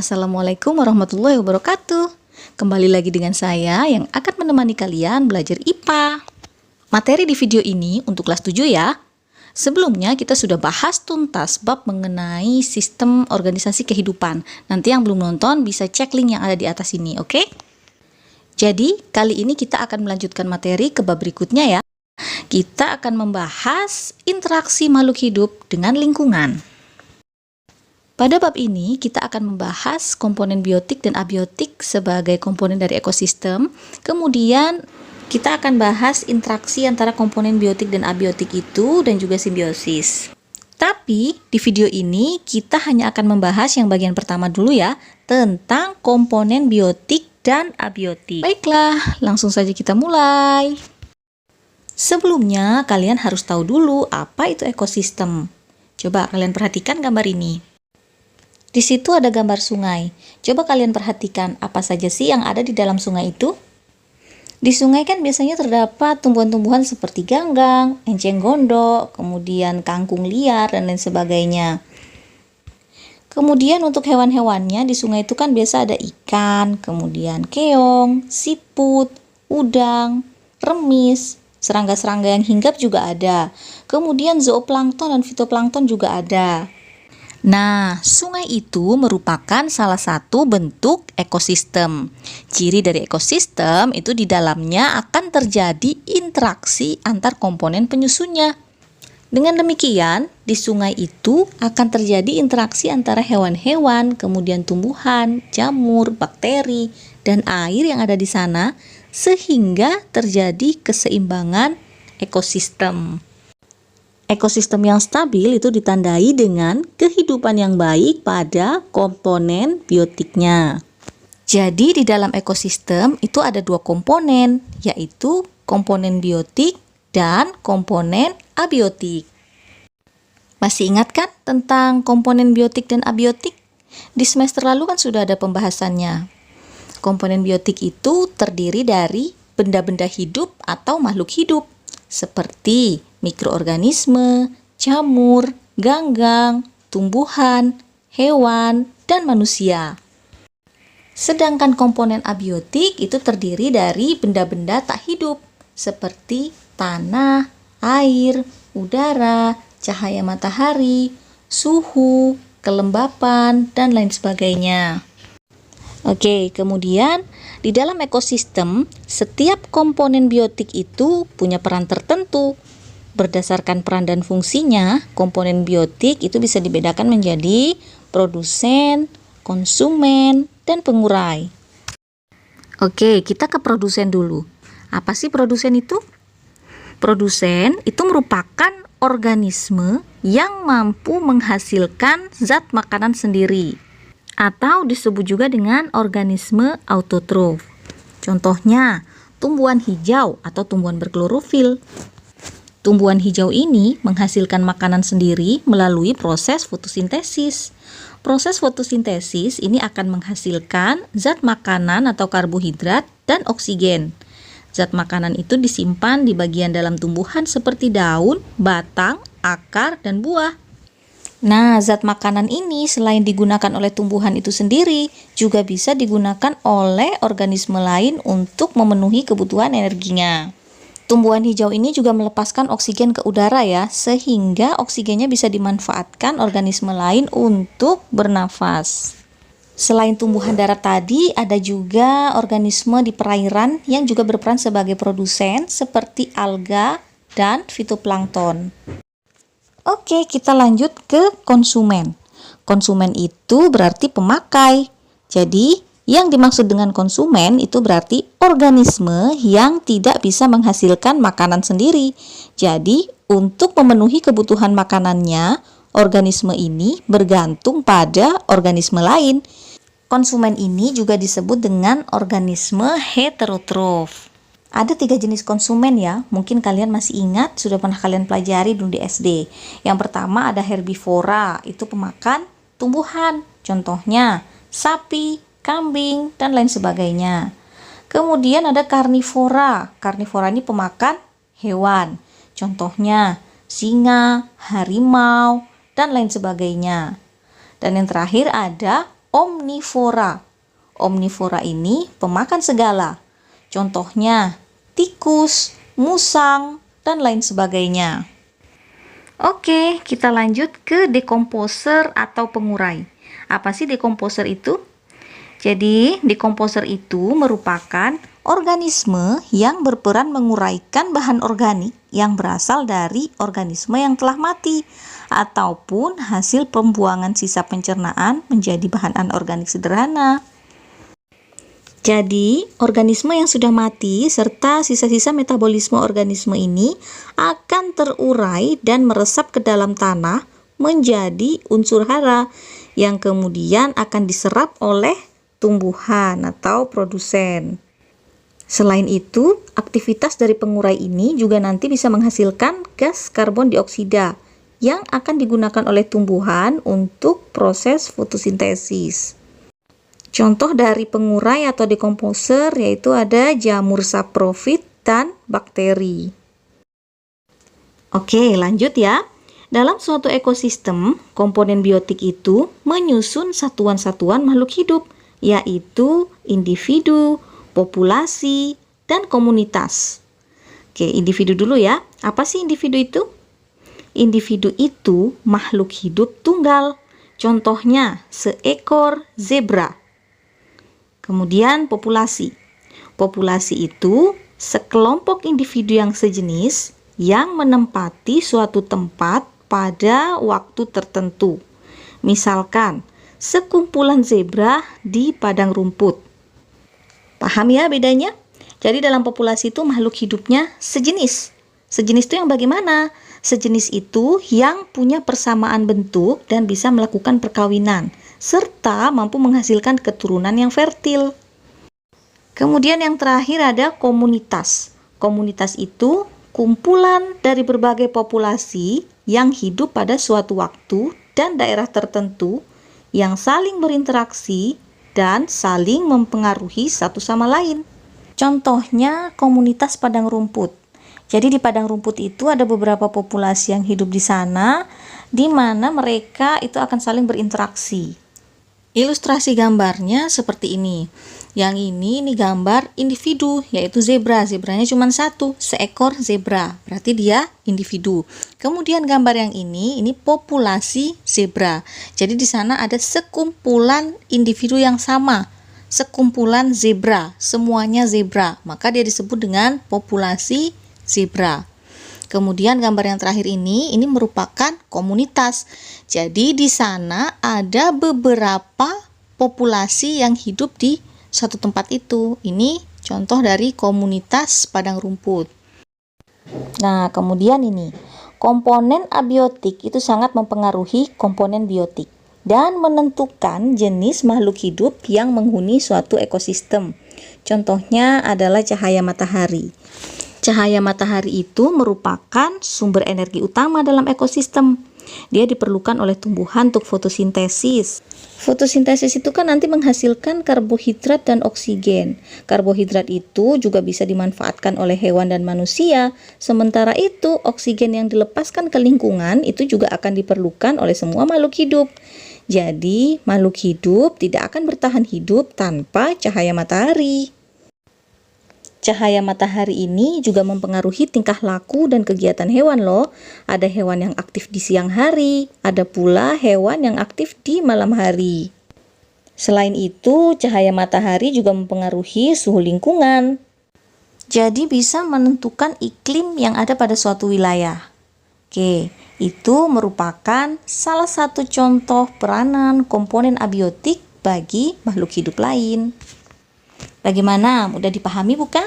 Assalamualaikum warahmatullahi wabarakatuh. Kembali lagi dengan saya yang akan menemani kalian belajar IPA. Materi di video ini untuk kelas 7 ya. Sebelumnya kita sudah bahas tuntas bab mengenai sistem organisasi kehidupan. Nanti yang belum nonton bisa cek link yang ada di atas ini, oke? Jadi, kali ini kita akan melanjutkan materi ke bab berikutnya ya. Kita akan membahas interaksi makhluk hidup dengan lingkungan. Pada bab ini, kita akan membahas komponen biotik dan abiotik sebagai komponen dari ekosistem. Kemudian, kita akan bahas interaksi antara komponen biotik dan abiotik itu dan juga simbiosis. Tapi, di video ini, kita hanya akan membahas yang bagian pertama dulu ya, tentang komponen biotik dan abiotik. Baiklah, langsung saja kita mulai. Sebelumnya, kalian harus tahu dulu apa itu ekosistem. Coba kalian perhatikan gambar ini. Di situ ada gambar sungai. Coba kalian perhatikan apa saja sih yang ada di dalam sungai itu? Di sungai kan biasanya terdapat tumbuhan-tumbuhan seperti ganggang, enceng gondok, kemudian kangkung liar, dan lain sebagainya. Kemudian untuk hewan-hewannya di sungai itu kan biasa ada ikan, kemudian keong, siput, udang, remis, serangga-serangga yang hinggap juga ada. Kemudian zooplankton dan fitoplankton juga ada. Nah, sungai itu merupakan salah satu bentuk ekosistem. Ciri dari ekosistem itu di dalamnya akan terjadi interaksi antar komponen penyusunnya. Dengan demikian, di sungai itu akan terjadi interaksi antara hewan-hewan, kemudian tumbuhan, jamur, bakteri, dan air yang ada di sana, sehingga terjadi keseimbangan ekosistem. Ekosistem yang stabil itu ditandai dengan kehidupan yang baik pada komponen biotiknya. Jadi di dalam ekosistem itu ada dua komponen, yaitu komponen biotik dan komponen abiotik. Masih ingat kan tentang komponen biotik dan abiotik? Di semester lalu kan sudah ada pembahasannya. Komponen biotik itu terdiri dari benda-benda hidup atau makhluk hidup, seperti mikroorganisme, jamur, ganggang, tumbuhan, hewan, dan manusia. Sedangkan komponen abiotik itu terdiri dari benda-benda tak hidup, seperti tanah, air, udara, cahaya matahari, suhu, kelembapan, dan lain sebagainya. Oke, kemudian di dalam ekosistem, setiap komponen biotik itu punya peran tertentu. Berdasarkan peran dan fungsinya, komponen biotik itu bisa dibedakan menjadi produsen, konsumen, dan pengurai. Oke, kita ke produsen dulu. Apa sih produsen itu? Produsen itu merupakan organisme yang mampu menghasilkan zat makanan sendiri, atau disebut juga dengan organisme autotrof. Contohnya, tumbuhan hijau atau tumbuhan berklorofil. Tumbuhan hijau ini menghasilkan makanan sendiri melalui proses fotosintesis. Proses fotosintesis ini akan menghasilkan zat makanan atau karbohidrat dan oksigen. Zat makanan itu disimpan di bagian dalam tumbuhan seperti daun, batang, akar, dan buah. Nah, zat makanan ini selain digunakan oleh tumbuhan itu sendiri, juga bisa digunakan oleh organisme lain untuk memenuhi kebutuhan energinya. Tumbuhan hijau ini juga melepaskan oksigen ke udara ya, sehingga oksigennya bisa dimanfaatkan organisme lain untuk bernafas. Selain tumbuhan darat tadi, ada juga organisme di perairan yang juga berperan sebagai produsen seperti alga dan fitoplankton. Oke, kita lanjut ke konsumen. Konsumen itu berarti pemakai. Jadi, yang dimaksud dengan konsumen itu berarti organisme yang tidak bisa menghasilkan makanan sendiri. Jadi, untuk memenuhi kebutuhan makanannya, organisme ini bergantung pada organisme lain. Konsumen ini juga disebut dengan organisme heterotrof. Ada 3 jenis konsumen ya, mungkin kalian masih ingat, sudah pernah kalian pelajari dulu di SD. Yang pertama ada herbivora, itu pemakan tumbuhan, contohnya sapi, kambing, dan lain sebagainya. Kemudian ada karnivora. Karnivora ini pemakan hewan. Contohnya singa, harimau, dan lain sebagainya. Dan yang terakhir ada omnivora. Omnivora ini pemakan segala. Contohnya tikus, musang, dan lain sebagainya. Oke, kita lanjut ke dekomposer atau pengurai. Apa sih dekomposer itu? Jadi, dekomposer itu merupakan organisme yang berperan menguraikan bahan organik yang berasal dari organisme yang telah mati ataupun hasil pembuangan sisa pencernaan menjadi bahan anorganik sederhana. Jadi, organisme yang sudah mati serta sisa-sisa metabolisme organisme ini akan terurai dan meresap ke dalam tanah menjadi unsur hara yang kemudian akan diserap oleh tumbuhan atau produsen. Selain itu, aktivitas dari pengurai ini juga nanti bisa menghasilkan gas karbon dioksida yang akan digunakan oleh tumbuhan untuk proses fotosintesis. Contoh dari pengurai atau dekomposer yaitu ada jamur saprofit dan bakteri. Oke, lanjut ya. Dalam suatu ekosistem, komponen biotik itu menyusun satuan-satuan makhluk hidup, yaitu individu, populasi, dan komunitas. Oke, individu dulu ya. Apa sih individu itu? Individu itu makhluk hidup tunggal. Contohnya, seekor zebra. Kemudian populasi. Populasi itu sekelompok individu yang sejenis yang menempati suatu tempat pada waktu tertentu. Misalkan, sekumpulan zebra di padang rumput. Paham ya bedanya? Jadi dalam populasi itu makhluk hidupnya sejenis. Sejenis itu yang bagaimana? Sejenis itu yang punya persamaan bentuk dan bisa melakukan perkawinan, serta mampu menghasilkan keturunan yang fertil. Kemudian yang terakhir ada komunitas. Komunitas itu kumpulan dari berbagai populasi yang hidup pada suatu waktu dan daerah tertentu yang saling berinteraksi dan saling mempengaruhi satu sama lain. Contohnya komunitas padang rumput. Jadi di padang rumput itu ada beberapa populasi yang hidup di sana, di mana mereka itu akan saling berinteraksi. Ilustrasi gambarnya seperti ini. Yang ini gambar individu, yaitu zebra. Zebranya cuma satu, seekor zebra. Berarti dia individu. Kemudian gambar yang ini populasi zebra. Jadi di sana ada sekumpulan individu yang sama. Sekumpulan zebra, semuanya zebra. Maka dia disebut dengan populasi zebra. Kemudian gambar yang terakhir ini merupakan komunitas. Jadi di sana ada beberapa populasi yang hidup di satu tempat itu. Ini contoh dari komunitas padang rumput. Nah, kemudian ini komponen abiotik itu sangat mempengaruhi komponen biotik dan menentukan jenis makhluk hidup yang menghuni suatu ekosistem. Contohnya adalah cahaya matahari. Cahaya matahari itu merupakan sumber energi utama dalam ekosistem. Dia diperlukan oleh tumbuhan untuk fotosintesis. Fotosintesis itu kan nanti menghasilkan karbohidrat dan oksigen. Karbohidrat itu juga bisa dimanfaatkan oleh hewan dan manusia. Sementara itu, oksigen yang dilepaskan ke lingkungan itu juga akan diperlukan oleh semua makhluk hidup. Jadi, makhluk hidup tidak akan bertahan hidup tanpa cahaya matahari. Cahaya matahari ini juga mempengaruhi tingkah laku dan kegiatan hewan loh. Ada hewan yang aktif di siang hari, ada pula hewan yang aktif di malam hari. Selain itu, cahaya matahari juga mempengaruhi suhu lingkungan. Jadi bisa menentukan iklim yang ada pada suatu wilayah. Oke, itu merupakan salah satu contoh peranan komponen abiotik bagi makhluk hidup lain. Bagaimana? Mudah dipahami bukan?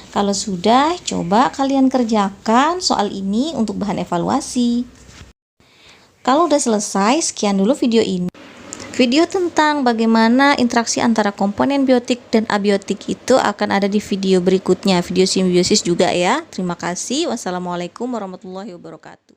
Kalau sudah, coba kalian kerjakan soal ini untuk bahan evaluasi. Kalau udah selesai, sekian dulu video ini. Video tentang bagaimana interaksi antara komponen biotik dan abiotik itu akan ada di video berikutnya, video simbiosis juga ya. Terima kasih. Wassalamualaikum warahmatullahi wabarakatuh.